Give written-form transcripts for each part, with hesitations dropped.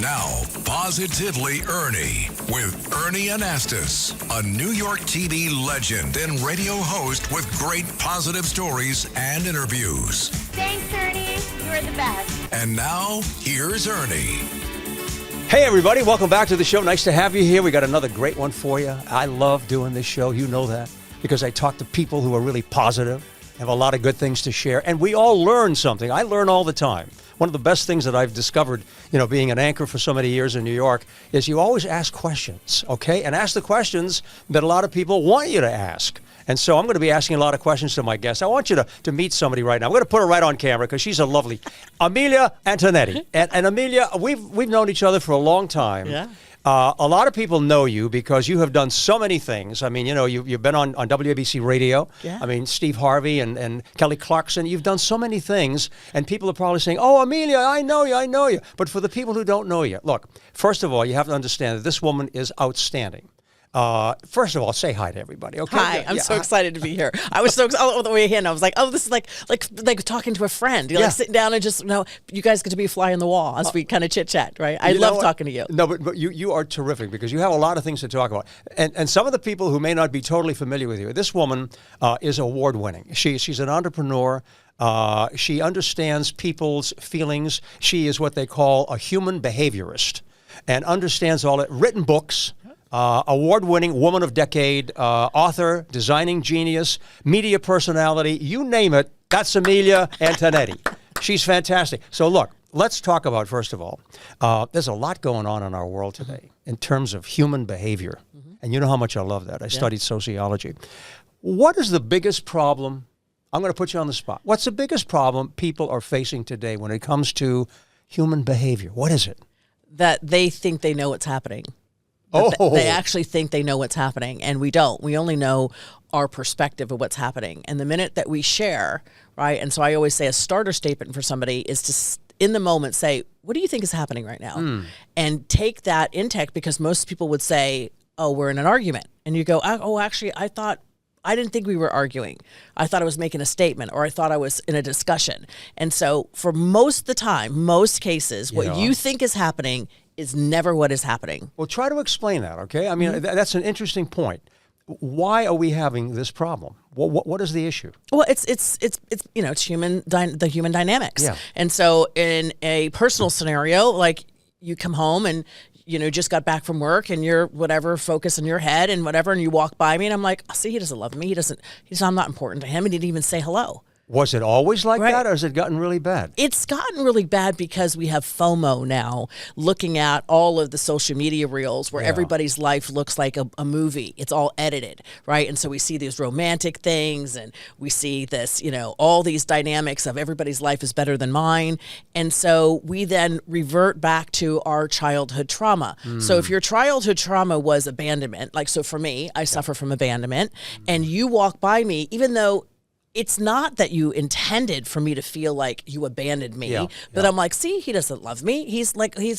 Now, Positively Ernie with Ernie Anastas, a New York TV legend and radio host with great positive stories and interviews. Thanks, Ernie. You're the best. And now, here's Ernie. Hey, everybody. Welcome back to the show. Nice to have you here. We got another great one for you. I love doing this show. You know that because I talk to people who are really positive, have a lot of good things to share, and we all learn something. I learn all the time. One of the best things that I've discovered, being an anchor for so many years in New York, is you always ask questions, okay? And ask the questions that a lot of people want you to ask. And so I'm going to be asking a lot of questions to my guests. I want you to meet somebody right now. I'm going to put her right on camera because she's a lovely Amilya Antonetti. And Amilya, we've known each other for a long time. Yeah. A lot of people know you because you have done so many things. I mean, you've been on WABC radio. Yeah. I mean, Steve Harvey and Kelly Clarkson. You've done so many things, and people are probably saying, "Oh, Amilya, I know you." But for the people who don't know you, look, first of all, you have to understand that this woman is outstanding. First of all, say hi to everybody, okay? Hi, I'm so excited to be here. I was so excited all the way in. I was like, oh, this is like talking to a friend. You're like sitting down and just, you guys get to be a fly on the wall as we kind of chit-chat, right? I love talking to you. No, but you are terrific because you have a lot of things to talk about. And some of the people who may not be totally familiar with you, this woman is award-winning. She's an entrepreneur. She understands people's feelings. She is what they call a human behaviorist and understands all it. Written books. Award-winning Woman of Decade, author, designing genius, media personality, you name it, that's Amilya Antonetti. She's fantastic. So look, let's talk about, first of all, there's a lot going on in our world today in terms of human behavior. And you know how much I love that. I studied sociology. What is the biggest problem? I'm going to put you on the spot. What's the biggest problem people are facing today when it comes to human behavior? What is it? That they think they know what's happening. They actually think they know what's happening, and we don't. We only know our perspective of what's happening. And the minute that we share, right, and so I always say a starter statement for somebody is to, in the moment, say, what do you think is happening right now? And take that intake, because most people would say, oh, we're in an argument. And you go, oh, actually, I didn't think we were arguing. I thought I was making a statement, or I thought I was in a discussion. And so for most of the time, most cases, what you think is happening is never what is happening. Well, try to explain that, okay? I mean, that's an interesting point. Why are we having this problem? What is the issue? Well, it's human the human dynamics. Yeah. And so in a personal scenario, like you come home and just got back from work and you're focus in your head and whatever, and you walk by me and I'm like, oh, see, he doesn't love me. I'm not important to him, and he didn't even say hello. Was it always like that, or has it gotten really bad? It's gotten really bad because we have FOMO now, looking at all of the social media reels where everybody's life looks like a movie. It's all edited, right? And so we see these romantic things, and we see this, all these dynamics of everybody's life is better than mine. And so we then revert back to our childhood trauma. So if your childhood trauma was abandonment, like, so for me, I suffer from abandonment, and you walk by me, even though it's not that you intended for me to feel like you abandoned me, but I'm like, see, he doesn't love me. He's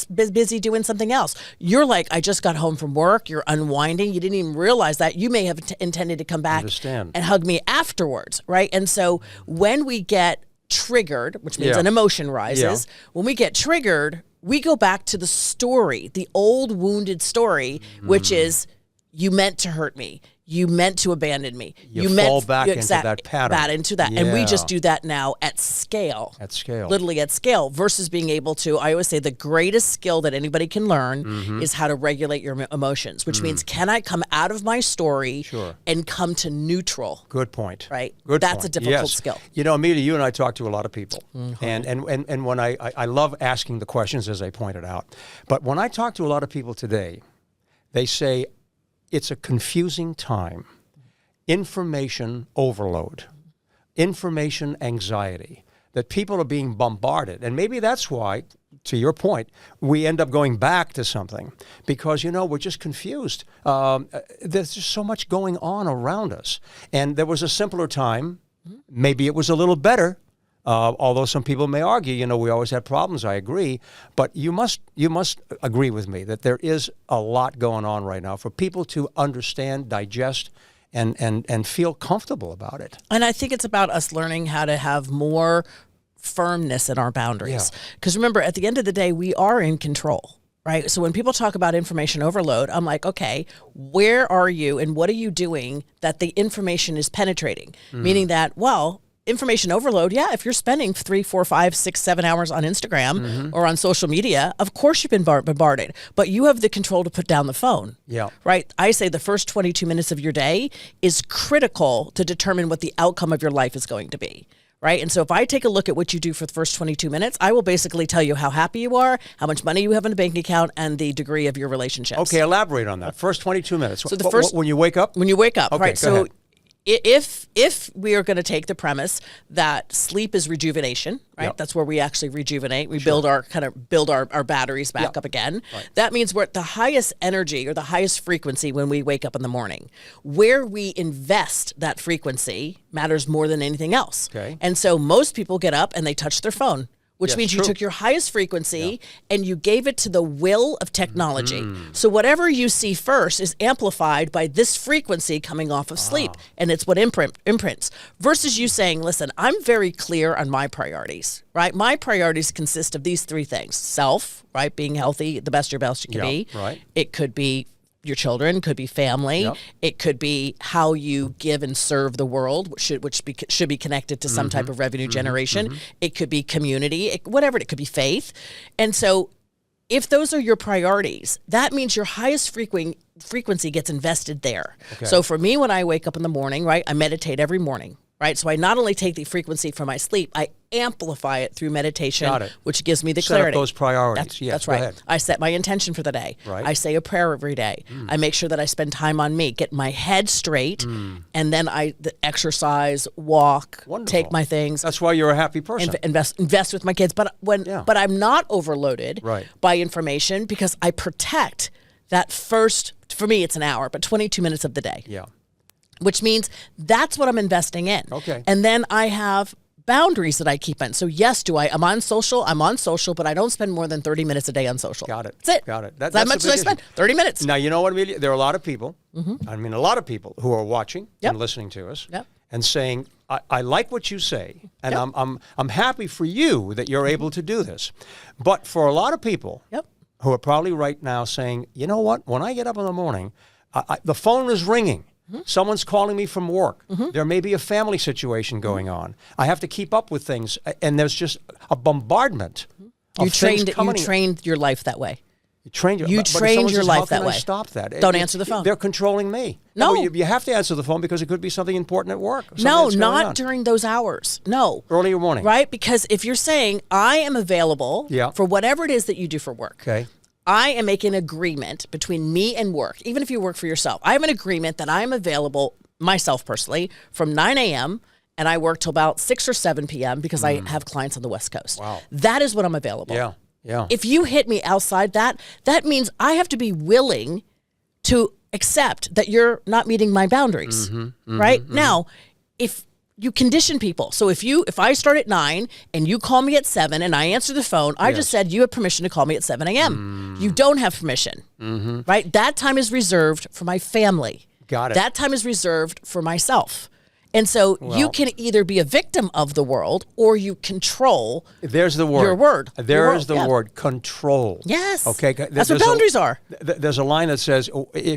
busy doing something else. You're like, I just got home from work. You're unwinding. You didn't even realize that. You may have intended to come back and hug me afterwards, right? And so when we get triggered, which means an emotion rises, when we get triggered, we go back to the story, the old wounded story, which is, you meant to hurt me. You meant to abandon me. You fall back into that pattern. And we just do that now at scale. At scale. Literally at scale, versus being able to, I always say the greatest skill that anybody can learn is how to regulate your emotions, which means, can I come out of my story and come to neutral? Good point. Right? That's a difficult skill. Amilya, you and I talk to a lot of people. And when I love asking the questions, as I pointed out. But when I talk to a lot of people today, they say, it's a confusing time. Information overload. Information anxiety. That people are being bombarded. And maybe that's why, to your point, we end up going back to something. Because, we're just confused. There's just so much going on around us. And there was a simpler time. Maybe it was a little better. Although some people may argue, we always had problems, I agree. But you must agree with me that there is a lot going on right now for people to understand, digest, and feel comfortable about it. And I think it's about us learning how to have more firmness in our boundaries. Because remember, at the end of the day, we are in control. right? So when people talk about information overload, I'm like, okay, where are you and what are you doing that the information is penetrating? Meaning that, well, information overload, yeah, if you're spending 3, 4, 5, 6, 7 hours on Instagram or on social media, of course you've been bombarded, but you have the control to put down the phone. Yeah. Right? I say the first 22 minutes of your day is critical to determine what the outcome of your life is going to be. Right? And so if I take a look at what you do for the first 22 minutes, I will basically tell you how happy you are, how much money you have in a bank account, and the degree of your relationships. Okay, elaborate on that. First 22 minutes. So the first, when you wake up? When you wake up, Okay, right? go So ahead. if we are going to take the premise that sleep is rejuvenation, right? Yep. That's where we actually rejuvenate. We build our batteries back Yep. up again. Right. That means we're at the highest energy or the highest frequency when we wake up in the morning. Where we invest that frequency matters more than anything else. Okay. And so most people get up and they touch their phone, which Yes, means you true. took your highest frequency and you gave it to the will of technology. So whatever you see first is amplified by this frequency coming off of sleep, and it's what imprints. Versus you saying, listen, I'm very clear on my priorities, right? My priorities consist of these 3 things. Self, right? Being healthy, the best you can Yeah, be. right. It could be your children, could be family. Yep. It could be how you give and serve the world, which should be connected to some type of revenue generation. It could be community, whatever. It could be faith. And so if those are your priorities, that means your highest frequency gets invested there. Okay. So for me, when I wake up in the morning, right, I meditate every morning. Right. So I not only take the frequency from my sleep, I amplify it through meditation, Got it. which gives me the Set up clarity. those priorities. Yes, That's go right. ahead. I set my intention for the day. Right. I say a prayer every day. I make sure that I spend time on me, get my head straight, and then I exercise, walk, Wonderful. take my things, That's why you're a happy person. invest with my kids. But but I'm not overloaded Right. by information because I protect that first. For me, it's an hour, but 22 minutes of the day. Yeah. Which means that's what I'm investing in. Okay. And then I have boundaries that I keep in. So yes, I'm on social, but I don't spend more than 30 minutes a day on social. Got it. That's it. Got it. That's That's how a much big do I spend? issue. 30 minutes. Now, you know what, Amelia? There are a lot of people, I mean, a lot of people who are watching Yep. and listening to us Yep. and saying, I like what you say, and Yep. I'm happy for you that you're able to do this. But for a lot of people Yep. who are probably right now saying, you know what, when I get up in the morning, the phone is ringing. Someone's calling me from work. There may be a family situation going on. I have to keep up with things, and there's just a bombardment. You of things trained coming. your life that way. You trained your, You but if trained someone your says, life how can that I way. stop that? Don't answer the phone. They're controlling me. No. You have to answer the phone because it could be something important at work. Something No, that's going not on. during those hours. No. Early in the morning. Right? Because if you're saying I am available Yeah. for whatever it is that you do for work. Okay. I am making an agreement between me and work, even if you work for yourself. I have an agreement that I am available, myself personally, from 9 a.m. and I work till about 6 or 7 p.m. because I have clients on the West Coast. Wow. That is when I'm available. Yeah. Yeah. If you hit me outside that means I have to be willing to accept that you're not meeting my boundaries. Right? Now, if you condition people. So if I start at 9 and you call me at 7 and I answer the phone, I just said you have permission to call me at 7 a.m. You don't have permission, right? That time is reserved for my family. Got it. That time is reserved for myself. And so you can either be a victim of the world or you control. There's the word. Your word. There Your is word, the yeah. word, control. Yes. Okay. That's what boundaries are. There's a line that says,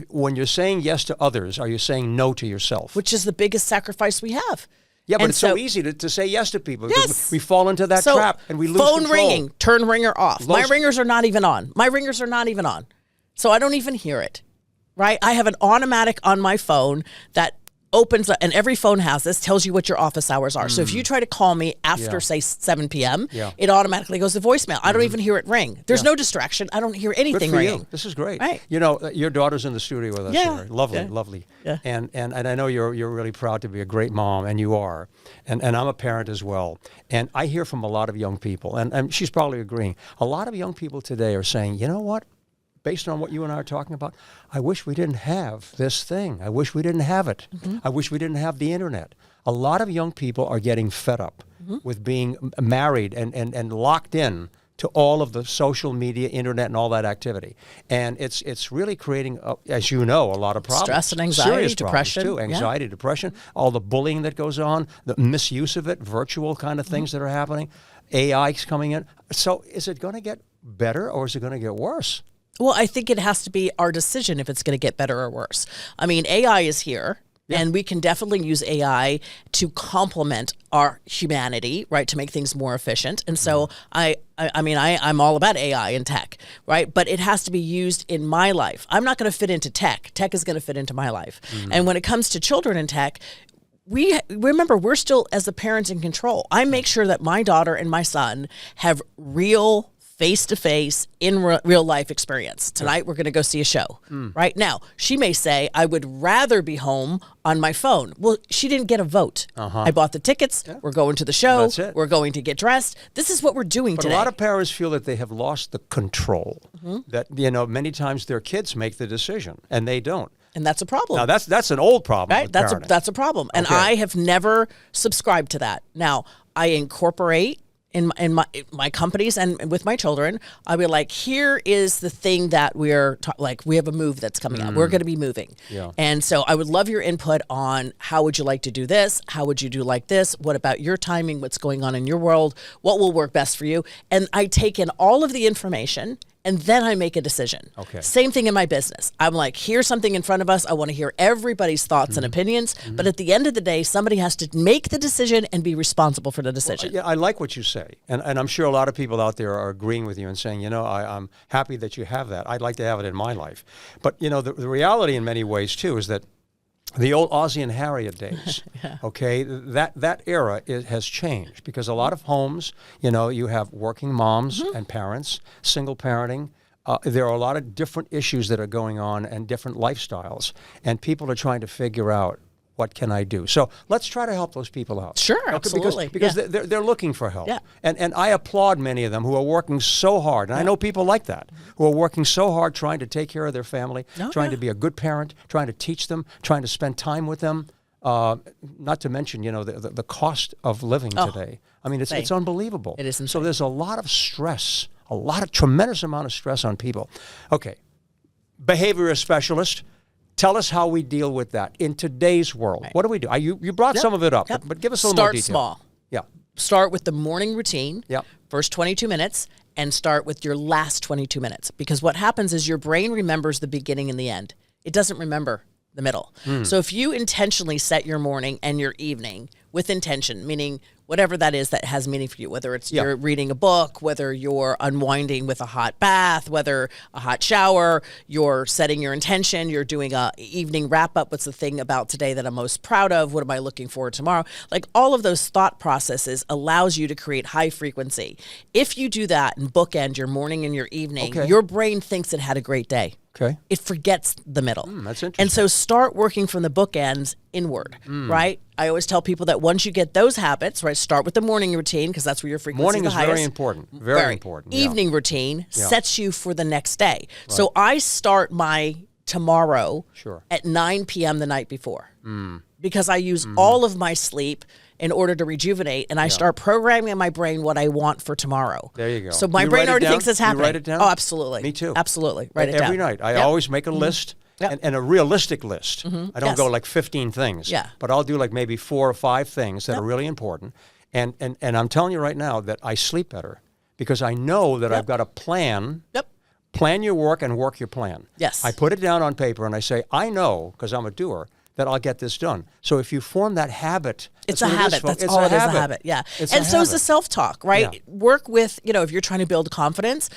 when you're saying yes to others, are you saying no to yourself? Which is the biggest sacrifice we have. Yeah, but And it's so easy to say yes to people because Yes. we fall into that So, trap and we lose phone control. ringing, turn ringer off. My Those- ringers are not even on. So I don't even hear it, right? I have an automatic on my phone that opens, and every phone has this, tells you what your office hours are. So if you try to call me after, say, 7 p.m., Yeah. it automatically goes to voicemail. I don't even hear it ring. There's no distraction. I don't hear Good anything for ringing. you. This is great. Right. You know, your daughter's in the studio with us. Yeah. Here. Lovely, Yeah. lovely. Yeah. And I know you're really proud to be a great mom, and you are. And I'm a parent as well. And I hear from a lot of young people, and she's probably agreeing. A lot of young people today are saying, you know what? Based on what you and I are talking about, I wish we didn't have this thing. I wish we didn't have it. I wish we didn't have the internet. A lot of young people are getting fed up with being married and locked in to all of the social media, internet, and all that activity. And it's really creating, as you know, a lot of problems. Stress and anxiety, Serious problems, depression, too. yeah. Anxiety, depression, all the bullying that goes on, the misuse of it, virtual kind of things that are happening, AI's coming in. So is it going to get better or is it going to get worse? Well, I think it has to be our decision if it's going to get better or worse. I mean, AI is here. Yeah. And we can definitely use AI to complement our humanity, right, to make things more efficient. And so I'm all about AI and tech, right? But it has to be used in my life. I'm not going to fit into tech. Tech is going to fit into my life. And when it comes to children and tech, remember, we're still, as the parents, in control. I make sure that my daughter and my son have real face-to-face in real life experience. Tonight, we're going to go see a show. Right now, she may say, I would rather be home on my phone. Well, she didn't get a vote. I bought the tickets. Yeah. We're going to the show. That's it. We're going to get dressed. This is what we're doing today. But a lot of parents feel that they have lost the control. That, many times their kids make the decision, and they don't. And that's a problem. Now, that's an old problem. Right? That's a problem. And I have never subscribed to that. Now, I incorporate in my companies and with my children, I'll be like, here is the thing that we have a move that's coming up. We're going to be moving. Yeah. And so I would love your input on how would you like to do this? How would you do like this? What about your timing? What's going on in your world? What will work best for you? And I take in all of the information and then I make a decision. Okay. Same thing in my business. I'm like, here's something in front of us. I want to hear everybody's thoughts and opinions. But at the end of the day, somebody has to make the decision and be responsible for the decision. Well, yeah, I like what you say. And I'm sure a lot of people out there are agreeing with you and saying, I'm happy that you have that. I'd like to have it in my life. But, the reality in many ways, too, is that the old Ozzie and Harriet days, okay, that era has changed because a lot of homes, you have working moms and parents, single parenting. There are a lot of different issues that are going on and different lifestyles, and people are trying to figure out, what can I do? So let's try to help those people out. Sure, absolutely. Because they're looking for help. Yeah. And I applaud many of them who are working so hard. And I know people like that, who are working so hard trying to take care of their family, trying to be a good parent, trying to teach them, trying to spend time with them. Not to mention, the cost of living today. I mean, it's unbelievable. It is insane. So there's a lot of stress, tremendous amount of stress on people. Okay, behaviorist specialist. Tell us how we deal with that in today's world. Right. What do we do? You brought some of it up, but give us a little more detail. Start small. Yeah. Start with the morning routine, yep. First 22 minutes, and start with your last 22 minutes. Because what happens is your brain remembers the beginning and the end. It doesn't remember the middle. So if you intentionally set your morning and your evening with intention, meaning whatever that is that has meaning for you, whether it's you're reading a book, whether you're unwinding with a hot bath, whether a hot shower, you're setting your intention, you're doing a evening wrap up. What's the thing about today that I'm most proud of? What am I looking forward to tomorrow? Like all of those thought processes allows you to create high frequency. If you do that and bookend your morning and your evening, your brain thinks it had a great day. Okay. It forgets the middle. That's interesting. And so start working from the bookends inward, right? I always tell people that once you get those habits, right, start with the morning routine because that's where your frequency morning is the highest. Very important. Very important. Evening routine sets you for the next day. Right. So I start my tomorrow at 9 p.m. the night before because I use all of my sleep in order to rejuvenate, and I start programming in my brain what I want for tomorrow. There you go. So my brain already thinks it's happening. You write it down? Oh, absolutely. Me too. Absolutely. Write it down. Every night. I always make a list, and a realistic list. I don't go like 15 things, but I'll do like maybe 4 or 5 things that are really important. And I'm telling you right now that I sleep better because I know that I've got a plan. Plan your work and work your plan. Yes. I put it down on paper and I say, I know, because I'm a doer, that I'll get this done. So if you form that habit, it's a habit. That's all it is, a habit. Yeah. And so is the self-talk, right? Yeah. Work with, if you're trying to build confidence,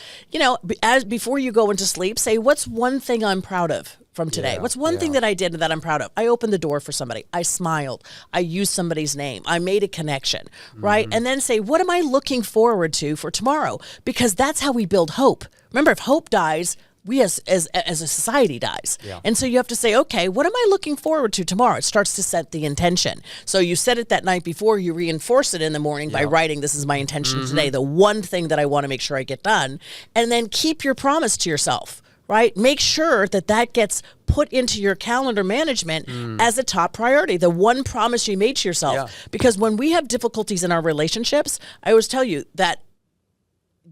before you go into sleep, say, what's one thing I'm proud of from today? What's one thing that I did that I'm proud of? I opened the door for somebody. I smiled. I used somebody's name. I made a connection, right? And then say, what am I looking forward to for tomorrow? Because that's how we build hope. Remember, if hope dies, we as a society dies. And so you have to say, okay, what am I looking forward to tomorrow? It starts to set the intention. So you set it that night before, you reinforce it in the morning by writing, this is my intention today, the one thing that I want to make sure I get done. And then keep your promise to yourself, right? Make sure that gets put into your calendar management as a top priority, the one promise you made to yourself. Because when we have difficulties in our relationships, I always tell you that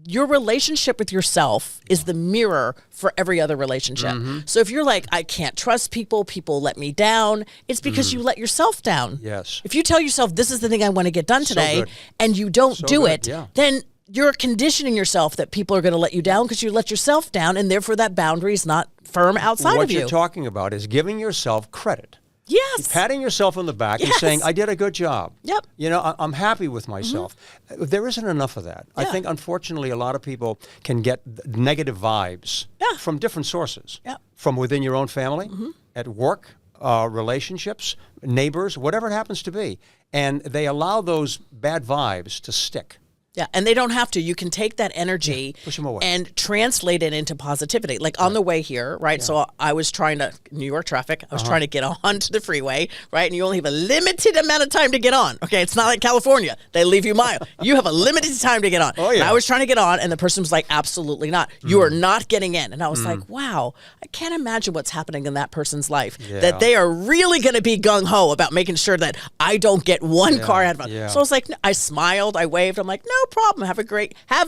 your relationship with yourself is the mirror for every other relationship. So if you're like, I can't trust people let me down, it's because you let yourself down. Yes. If you tell yourself, this is the thing I want to get done today, and you don't do it, then you're conditioning yourself that people are going to let you down because you let yourself down, and therefore that boundary is not firm outside what of you. you're talking about is giving yourself credit. Yes. Patting yourself on the back and saying, I did a good job. Yep. You know, I'm happy with myself. There isn't enough of that. I think, unfortunately, a lot of people can get negative vibes from different sources. From within your own family, at work, relationships, neighbors, whatever it happens to be. And they allow those bad vibes to stick. Yeah, and they don't have to. You can take that energy push them away. And translate it into positivity. Like on the way here, right? So I was trying to, New York traffic, I was trying to get onto the freeway, right? And you only have a limited amount of time to get on. Okay, it's not like California. They leave you mile. You have a limited time to get on. And I was trying to get on, and the person was like, absolutely not. You are not getting in. And I was like, wow, I can't imagine what's happening in that person's life. That they are really going to be gung-ho about making sure that I don't get one car ahead of them. So I was like, I smiled, I waved. I'm like, no problem. Have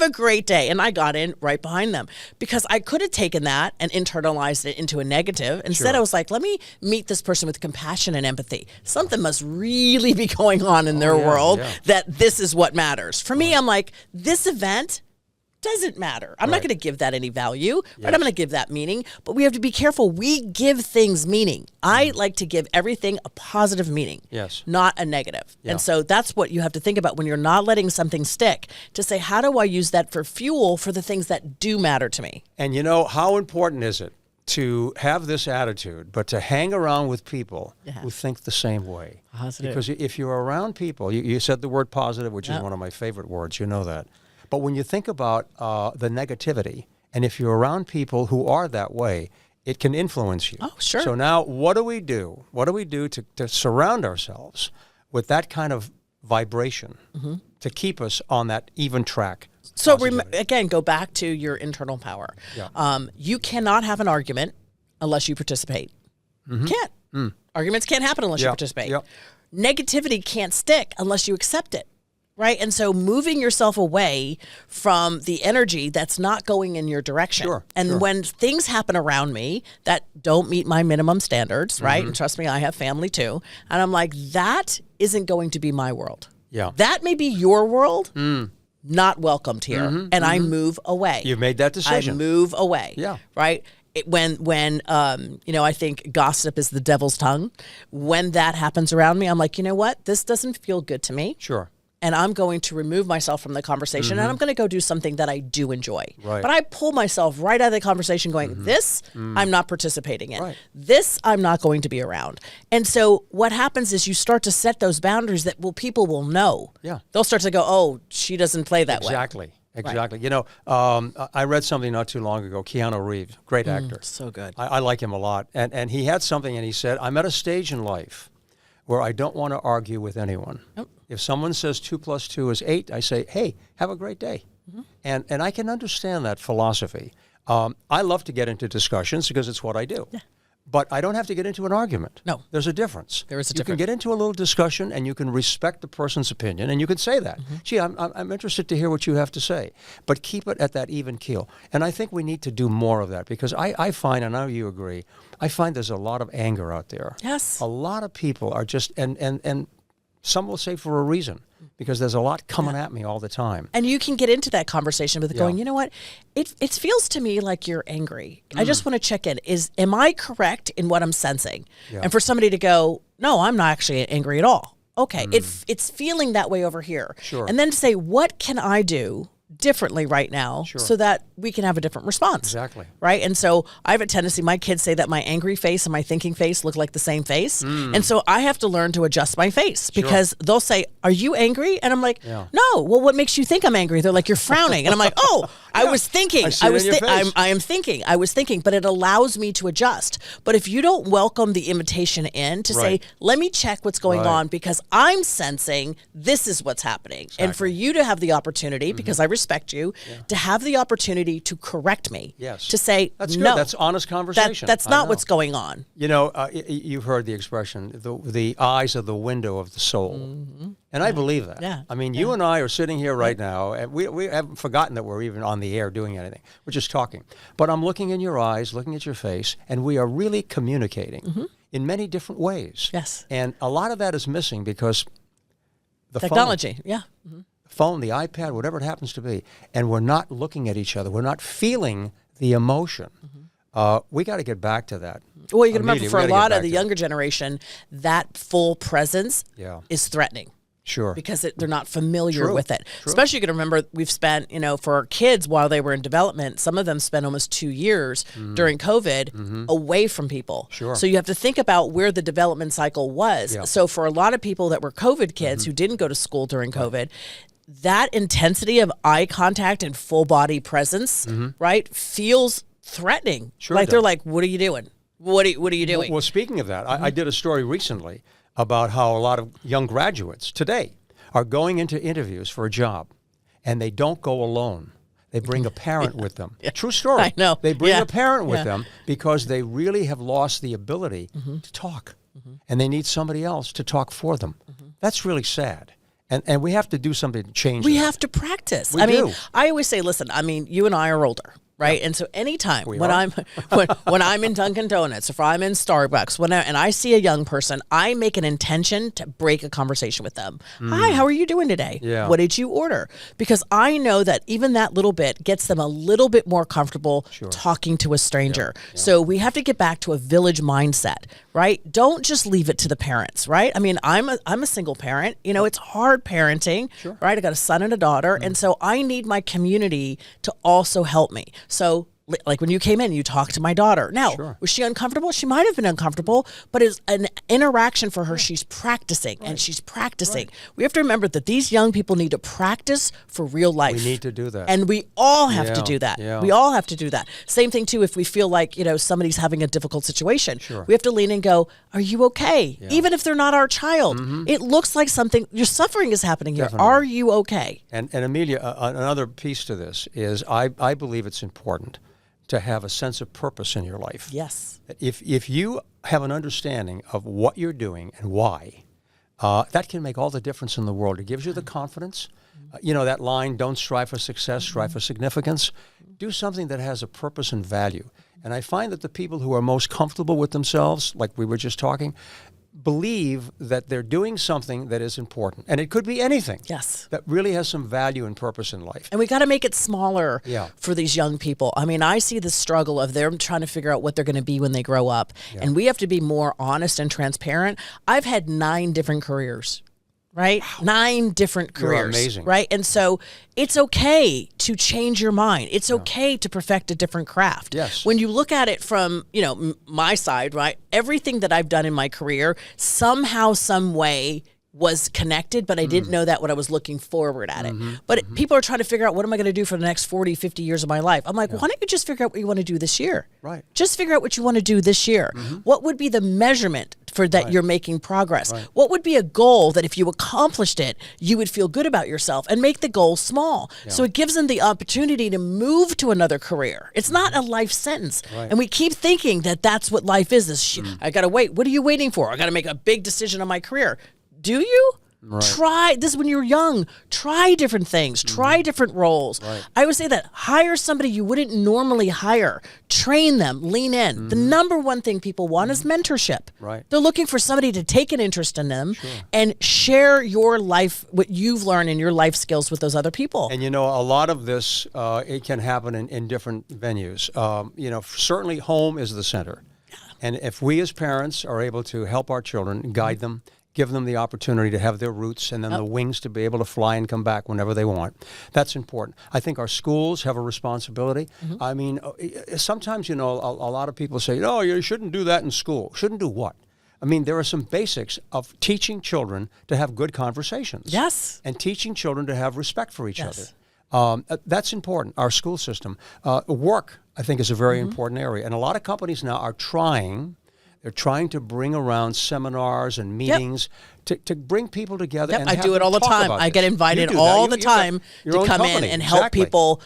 a great day. And I got in right behind them because I could have taken that and internalized it into a negative. Instead, I was like, let me meet this person with compassion and empathy. Something must really be going on in their world that this is what matters. For me, I'm like, this event doesn't matter. I'm not going to give that any value, right? I'm going to give that meaning, but we have to be careful. We give things meaning. I like to give everything a positive meaning, not a negative. And so that's what you have to think about when you're not letting something stick, to say, how do I use that for fuel for the things that do matter to me? And you know, how important is it to have this attitude, but to hang around with people who think the same way? Positive. Because if you're around people, you said the word positive, which is one of my favorite words, you know that. But when you think about the negativity, and if you're around people who are that way, it can influence you. Oh, sure. So now what do we do? What do we do to surround ourselves with that kind of vibration to keep us on that even track? So again, go back to your internal power. You cannot have an argument unless you participate. Can't. Arguments can't happen unless you participate. Negativity can't stick unless you accept it. Right? And so moving yourself away from the energy that's not going in your direction. And when things happen around me that don't meet my minimum standards, right? And trust me, I have family too. And I'm like, that isn't going to be my world. That may be your world, not welcomed here. And I move away. You've made that decision. I move away. Right? When you know, I think gossip is the devil's tongue. When that happens around me, I'm like, you know what? This doesn't feel good to me. And I'm going to remove myself from the conversation, and I'm going to go do something that I do enjoy. But I pull myself right out of the conversation going, this I'm not participating in. This I'm not going to be around. And so what happens is you start to set those boundaries that people will know. They'll start to go, oh, she doesn't play that way. Exactly. You know, I read something not too long ago, Keanu Reeves, great actor. So good. I like him a lot. And he had something, and he said, I'm at a stage in life where I don't want to argue with anyone. If someone says 2 + 2 is 8, I say, hey, have a great day. And I can understand that philosophy. I love to get into discussions because it's what I do. But I don't have to get into an argument. No. There's a difference. There is a difference. You difference. can get into a little discussion, and you can respect the person's opinion, and you can say that. Gee, I'm interested to hear what you have to say. But keep it at that even keel. And I think we need to do more of that, because I find, and I know you agree, I find there's a lot of anger out there. Yes. A lot of people are just, and some will say for a reason, because there's a lot coming at me all the time. And you can get into that conversation with going, you know what, it feels to me like you're angry. I just want to check in. Am I correct in what I'm sensing? And for somebody to go, no, I'm not actually angry at all. Okay, it's feeling that way over here. And then to say, what can I do differently right now so that we can have a different response. Exactly. Right? And so I have a tendency, my kids say that my angry face and my thinking face look like the same face. And so I have to learn to adjust my face because they'll say, are you angry? And I'm like, no. Well, what makes you think I'm angry? They're like, you're frowning. And I'm like, oh, I was thinking. I am thinking. I was thinking. But it allows me to adjust. But if you don't welcome the invitation in to say, let me check what's going on because I'm sensing this is what's happening. Exactly. And for you to have the opportunity, because I respect you, to have the opportunity to correct me. Yes. To say, that's no. good. That's honest conversation. That's not what's going on. You know, you've heard the expression, the eyes are the window of the soul. And I believe that. Yeah. I mean, you and I are sitting here right now, and we haven't forgotten that we're even on the air doing anything. We're just talking. But I'm looking in your eyes, looking at your face, and we are really communicating in many different ways. Yes. And a lot of that is missing because the technology, phone, the iPad, whatever it happens to be, and we're not looking at each other. We're not feeling the emotion. We got to get back to that. Well, you can remember Amelia, for we a gotta get lot back of the to younger generation, that full presence Yeah. is threatening. Sure. Because they're not familiar True. with it. True. Especially you can remember we've spent, for our kids while they were in development, some of them spent almost 2 years during COVID away from people. Sure. So you have to think about where the development cycle was. Yeah. So for a lot of people that were COVID kids who didn't go to school during COVID, that intensity of eye contact and full body presence, right, feels threatening. Sure Like it they're does. like, what are you doing? What are you doing? Well, speaking of that, I did a story recently about how a lot of young graduates today are going into interviews for a job, and they don't go alone. They bring a parent with them. True story. I know. They bring Yeah. a parent with Yeah. them because they really have lost the ability to talk, and they need somebody else to talk for them. That's really sad. And we have to do something to change We that. have to practice. We I mean, do. I always say, listen, you and I are older, right? And so anytime We when are. I'm when I'm in Dunkin' Donuts, if I'm in Starbucks, and I see a young person, I make an intention to break a conversation with them. Hi, how are you doing today? Yeah. What did you order? Because I know that even that little bit gets them a little bit more comfortable talking to a stranger. So we have to get back to a village mindset, right? Don't just leave it to the parents, right? I mean, I'm a single parent. It's hard parenting, right? I got a son and a daughter, and so I need my community to also help me. So like when you came in, you talked to my daughter. Now, was she uncomfortable? She might have been uncomfortable, but it's an interaction for her. She's practicing and she's practicing. We have to remember that these young people need to practice for real life. We need to do that. And we all have to Yeah, do that. yeah. We all have to do that. Same thing too, if we feel like, somebody's having a difficult situation, we have to lean in and go, are you okay? Even if they're not our child, it looks like your suffering is happening here. Definitely. Are you okay? And Amelia, another piece to this is I believe it's important to have a sense of purpose in your life. Yes. If you have an understanding of what you're doing and why, that can make all the difference in the world. It gives you the confidence. That line, don't strive for success, strive for significance. Do something that has a purpose and value. And I find that the people who are most comfortable with themselves, like we were just talking, believe that they're doing something that is important. And it could be anything. Yes. That really has some value and purpose in life. And we got to make it smaller Yeah. for these young people. I mean, I see the struggle of them trying to figure out what they're going to be when they grow up. And we have to be more honest and transparent. I've had 9 different careers. Right? 9 different You're careers. amazing. Right? And so it's okay to change your mind. It's okay to perfect a different craft. Yes. When you look at it from, my side, right? Everything that I've done in my career, somehow, some way, was connected, but I didn't know that when I was looking forward at it. But people are trying to figure out, what am I going to do for the next 40, 50 years of my life? I'm like, why don't you just figure out what you want to do this year? Right. Just figure out what you want to do this year. What would be the measurement for that you're making progress? What would be a goal that if you accomplished it, you would feel good about yourself, and make the goal small. So it gives them the opportunity to move to another career. It's not a life sentence. And we keep thinking that that's what life is. I got to wait. What are you waiting for? I got to make a big decision on my career. Do you? Try this when you're young. Try different things. Try different roles. I would say that hire somebody you wouldn't normally hire. Train them. Lean in. The number one thing people want is mentorship. Right. They're looking for somebody to take an interest in them and share your life, what you've learned and your life skills with those other people. And a lot of this, it can happen in different venues. Certainly home is the center. And if we as parents are able to help our children, guide them, give them the opportunity to have their roots and then the wings to be able to fly and come back whenever they want. That's important. I think our schools have a responsibility. I mean, sometimes, a lot of people say, no, you shouldn't do that in school. Shouldn't do what? I mean, there are some basics of teaching children to have good conversations. Yes. And teaching children to have respect for each Yes. other. That's important. Our school system. Work, I think, is a very important area. And a lot of companies now are they're trying to bring around seminars and meetings to bring people together. Yep, And I have do it them all the talk time. about I get this. invited You do all that. the You have time your to own come company. in and help Exactly. people,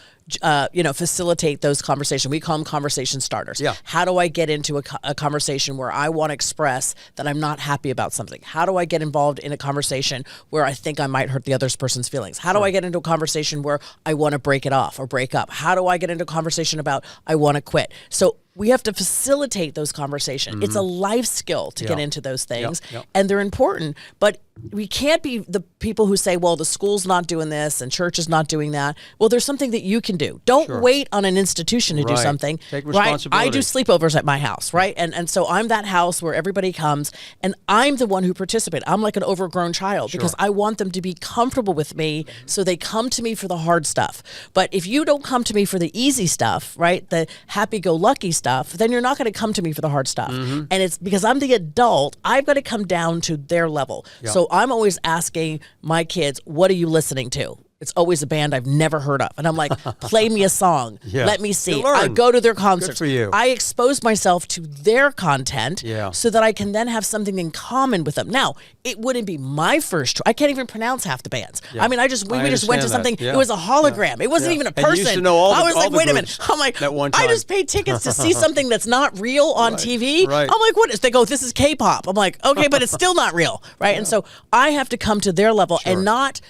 facilitate those conversations. We call them conversation starters. Yeah. How do I get into a conversation where I want to express that I'm not happy about something? How do I get involved in a conversation where I think I might hurt the other person's feelings? How do I get into a conversation where I want to break it off or break up? How do I get into a conversation about I want to quit? So we have to facilitate those conversations. It's a life skill to get into those things, and they're important. But we can't be the people who say, well, the school's not doing this and church is not doing that. Well, there's something that you can do. Don't wait on an institution to do Right. something. Take Right? responsibility. I do sleepovers at my house, right? And so I'm that house where everybody comes and I'm the one who participates. I'm like an overgrown child because I want them to be comfortable with me so they come to me for the hard stuff. But if you don't come to me for the easy stuff, right, the happy-go-lucky stuff, then you're not going to come to me for the hard stuff. And it's because I'm the adult, I've got to come down to their level. So I'm always asking my kids, what are you listening to? It's always a band I've never heard of. And I'm like, play me a song. Yeah. Let me see. You learn. I go to their concerts. Good for you. I expose myself to their content Yeah. so that I can then have something in common with them. Now, it wouldn't be my first choice. I can't even pronounce half the bands. Yeah. I mean, we just went to understand that. something. Yeah. It was a hologram. It wasn't Yeah. even a And you person. used to know all I the- was all like, the wait a minute. groups I'm like, at one I time. just paid tickets to see something that's not real on TV. Right. I'm like, what is? They go, this is K-pop. I'm like, okay, but it's still not real, right? And so I have to come to their level and not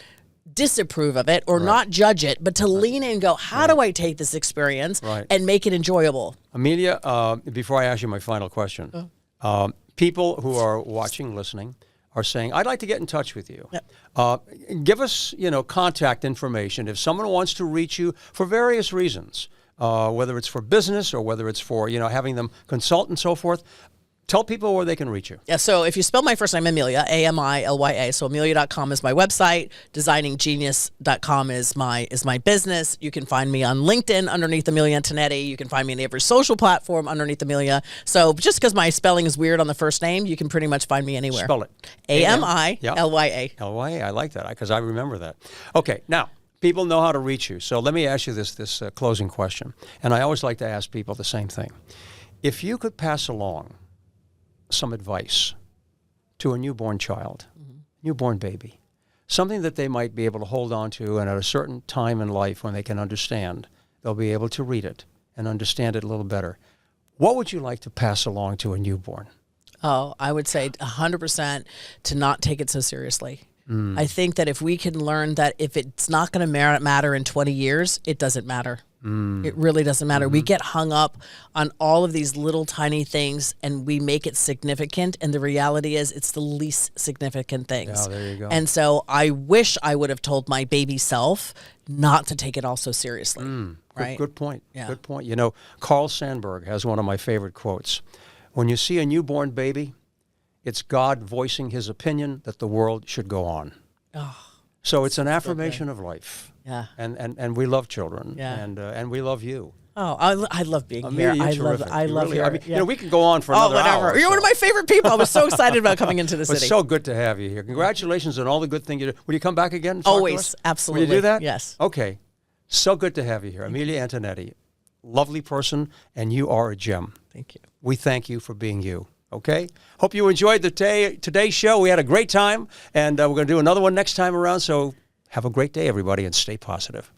disapprove of it or not judge it, but to lean in and go, how do I take this experience and make it enjoyable? Amelia, before I ask you my final question, people who are watching, listening, are saying, I'd like to get in touch with you. Give us, contact information. If someone wants to reach you for various reasons, whether it's for business or whether it's for, having them consult and so forth, tell people where they can reach you. Yeah, so if you spell my first name, Amilya, Amilya, so Amilya.com is my website, designinggenius.com is my business. You can find me on LinkedIn underneath Amilya Antonetti. You can find me on every social platform underneath Amilya. So just because my spelling is weird on the first name, you can pretty much find me anywhere. Spell it. Amilya. L-Y-A. I like that because I remember that. Okay, now, people know how to reach you. So let me ask you this closing question. And I always like to ask people the same thing. If you could pass along some advice to a newborn child, newborn baby, something that they might be able to hold on to, and at a certain time in life when they can understand, they'll be able to read it and understand it a little better. What would you like to pass along to a newborn? Oh, I would say 100% to not take it so seriously. I think that if we can learn that if it's not going to matter in 20 years, it doesn't matter. It really doesn't matter. We get hung up on all of these little tiny things and we make it significant. And the reality is it's the least significant things. Oh, there you go. And so I wish I would have told my baby self not to take it all so seriously. Right? Good point. Yeah. Good point. Carl Sandburg has one of my favorite quotes. When you see a newborn baby, it's God voicing his opinion that the world should go on. So it's an affirmation of life. Yeah. And we love children. Yeah. And we love you. Oh, I love being Amelia, here. you're terrific. I You love really, here. I mean, Yeah. we can go on for another whatever. hour. You're one of my favorite people. I was so excited about coming into the It's city. so good to have you here. Congratulations on all the good things you do. Will you come back again and talk to Always. us? Absolutely. Will you do that? Yes. Okay. So good to have you here. Amelia Antonetti, lovely person, and you are a gem. Thank you. We thank you for being you. Okay? Hope you enjoyed today's show. We had a great time, and we're going to do another one next time around. So have a great day, everybody, and stay positive.